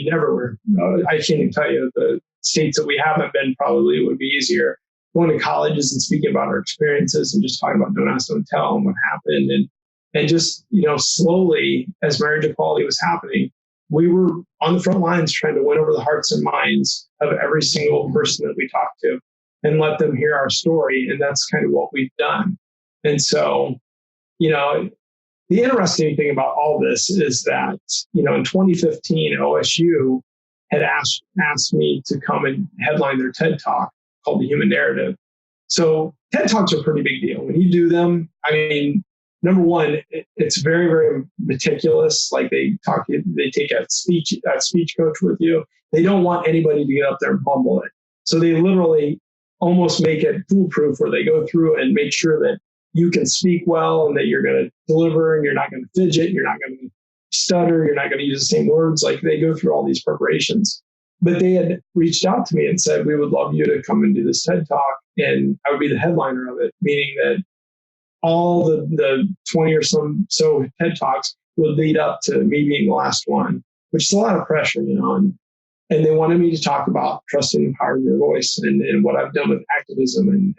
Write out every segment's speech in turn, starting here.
been everywhere. I can't even tell you the states that we haven't been. Probably would be easier going to colleges and speaking about our experiences and just talking about don't ask, don't tell and what happened. And just, slowly as marriage equality was happening, we were on the front lines trying to win over the hearts and minds of every single person that we talked to and let them hear our story. And that's kind of what we've done. And so, the interesting thing about all this is that, in 2015, OSU had asked me to come and headline their TED Talk called The Human Narrative. So TED Talks are a pretty big deal. When you do them, number one, it's very, very meticulous. Like they take a speech coach with you. They don't want anybody to get up there and fumble it. So they literally almost make it foolproof where they go through and make sure that you can speak well and that you're going to deliver and you're not going to fidget, you're not going to stutter, you're not going to use the same words. Like they go through all these preparations. But they had reached out to me and said, we would love you to come and do this TED Talk. And I would be the headliner of it, meaning that all the 20 or so TED Talks would lead up to me being the last one, which is a lot of pressure, and they wanted me to talk about trusting and empowering your voice and what I've done with activism and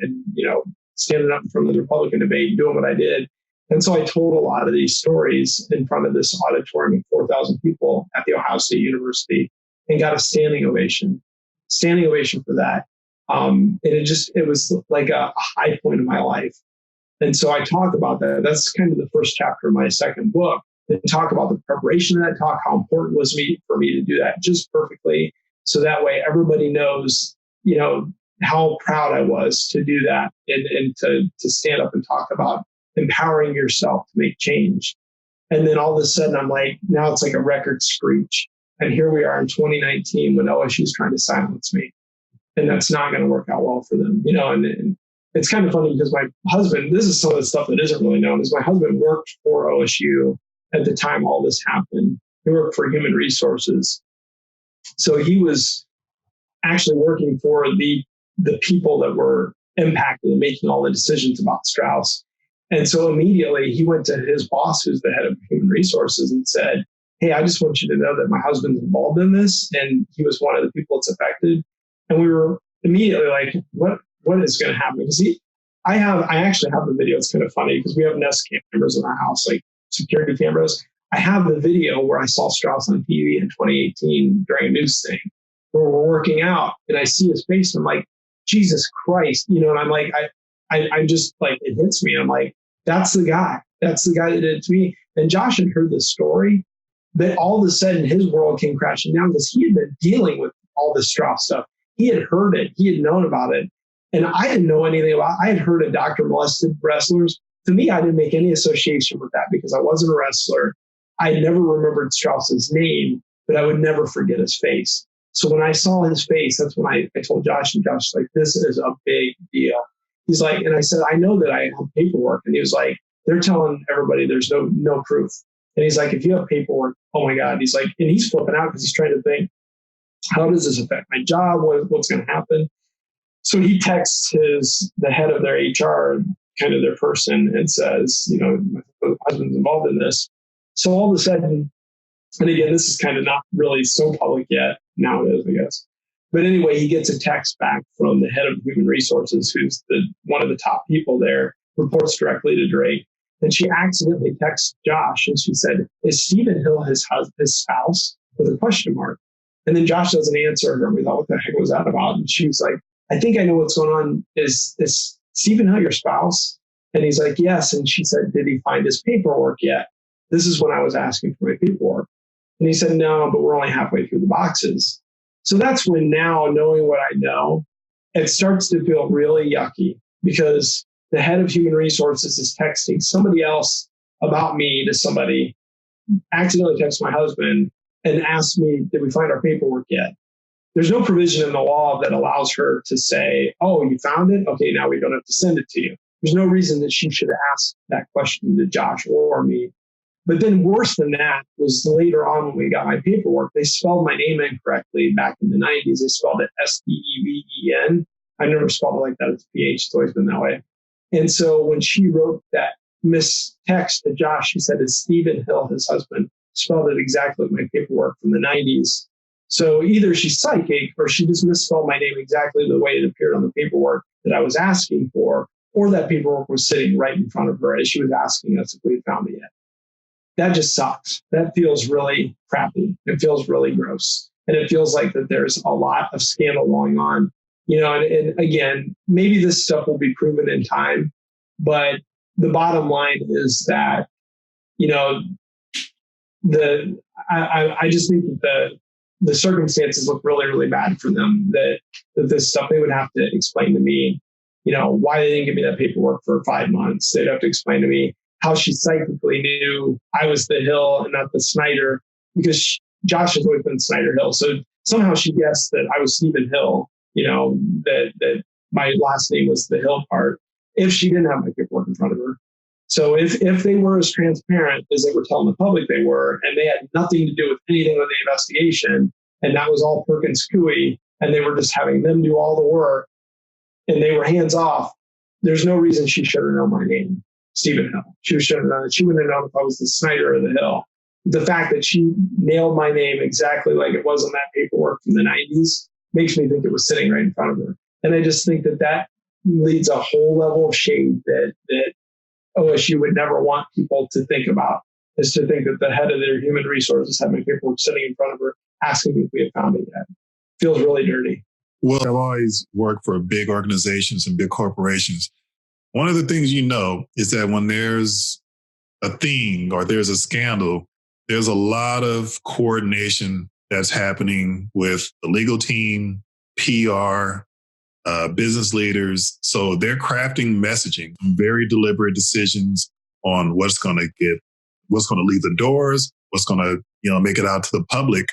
standing up in front of the Republican debate and doing what I did. And so I told a lot of these stories in front of this auditorium of 4,000 people at The Ohio State University and got a standing ovation for that. And it was like a high point of my life. And so I talk about that. That's kind of the first chapter of my second book. They talk about the preparation of that talk, how important it was for me to do that just perfectly. So that way everybody knows, how proud I was to do that and to stand up and talk about empowering yourself to make change. And then all of a sudden I'm like, now it's like a record screech. And here we are in 2019 when OSU is trying to silence me. And that's not going to work out well for them, and it's kind of funny because my husband, this is some of the stuff that isn't really known, is my husband worked for OSU at the time all this happened. He worked for Human Resources. So he was actually working for the people that were impacted and making all the decisions about Strauss. And so immediately he went to his boss, who's the head of Human Resources, and said, hey, I just want you to know that my husband's involved in this. And he was one of the people that's affected. And we were immediately like, what is going to happen? Because I actually have the video. It's kind of funny because we have Nest cameras in our house, like security cameras. I have the video where I saw Strauss on TV in 2018 during a news thing where we're working out and I see his face and I'm like, Jesus Christ, and I'm like, I just like, it hits me. I'm like, that's the guy that did it to me. And Josh had heard this story, but all of a sudden his world came crashing down because he had been dealing with all this Strauss stuff. He had heard it. He had known about it. And I didn't know anything about it. I had heard a doctor molested wrestlers. To me, I didn't make any association with that because I wasn't a wrestler. I never remembered Strauss's name, but I would never forget his face. So when I saw his face, that's when I told Josh, and Josh was like, this is a big deal. He's like, and I said, I know that I have paperwork. And he was like, they're telling everybody there's no proof. And he's like, if you have paperwork, oh my God. He's like, and he's flipping out because he's trying to think, how does this affect my job? What's going to happen? So he texts the head of their HR, kind of their person, and says, my husband's involved in this. So all of a sudden, and again, this is kind of not really so public yet. Now it is, I guess. But anyway, he gets a text back from the head of Human Resources, who's one of the top people there, reports directly to Drake. And she accidentally texts Josh, and she said, is Stephen Hill his spouse? With a question mark. And then Josh doesn't answer her. We thought, what the heck was that about? And she was like, I think I know what's going on. Is Stephen Hill your spouse? And he's like, yes. And she said, did he find his paperwork yet? This is when I was asking for my paperwork. And he said, no, but we're only halfway through the boxes. So that's when now, knowing what I know, it starts to feel really yucky because the head of Human Resources is texting somebody else about me to somebody, accidentally text my husband and asked me, did we find our paperwork yet? There's no provision in the law that allows her to say, oh, you found it? Okay, now we don't have to send it to you. There's no reason that she should ask that question to Josh or me. But then worse than that was later on when we got my paperwork, they spelled my name incorrectly back in the 90s. They spelled it Steven. I never spelled it like that. It's PH. It's always been that way. And so when she wrote that text to Josh, she said, is Stephen Hill his husband? Spelled it exactly like my paperwork from the 90s. So either she's psychic or she just misspelled my name exactly the way it appeared on the paperwork that I was asking for, or that paperwork was sitting right in front of her as she was asking us if we had found it yet. That just sucks. That feels really crappy. It feels really gross. And it feels like that there's a lot of scandal going on, and again, maybe this stuff will be proven in time, but the bottom line is that, I just think that the circumstances look really, really bad for them, that this stuff, they would have to explain to me, why they didn't give me that paperwork for 5 months. They'd have to explain to me how she psychically knew I was the Hill and not the Snyder, because Josh has always been Snyder Hill. So somehow she guessed that I was Stephen Hill, that my last name was the Hill part, if she didn't have my paperwork in front of her. So if they were as transparent as they were telling the public they were, and they had nothing to do with anything with the investigation, and that was all Perkins Coie, and they were just having them do all the work, and they were hands off, there's no reason she should have known my name, Stephen Hill. She should have known it. She wouldn't have known if I was the Snyder or the Hill. The fact that she nailed my name exactly like it was on that paperwork from the 90s makes me think it was sitting right in front of her. And I just think that leads a whole level of shade that OSU would never want people to think about, is to think that the head of their human resources had my paperwork sitting in front of her asking me if we had found it yet. Feels really dirty. Well, I've always worked for big organizations and big corporations. One of the things is that when there's a thing or there's a scandal, there's a lot of coordination that's happening with the legal team, PR, business leaders. So they're crafting messaging, very deliberate decisions on what's going to leave the doors, what's going to, make it out to the public.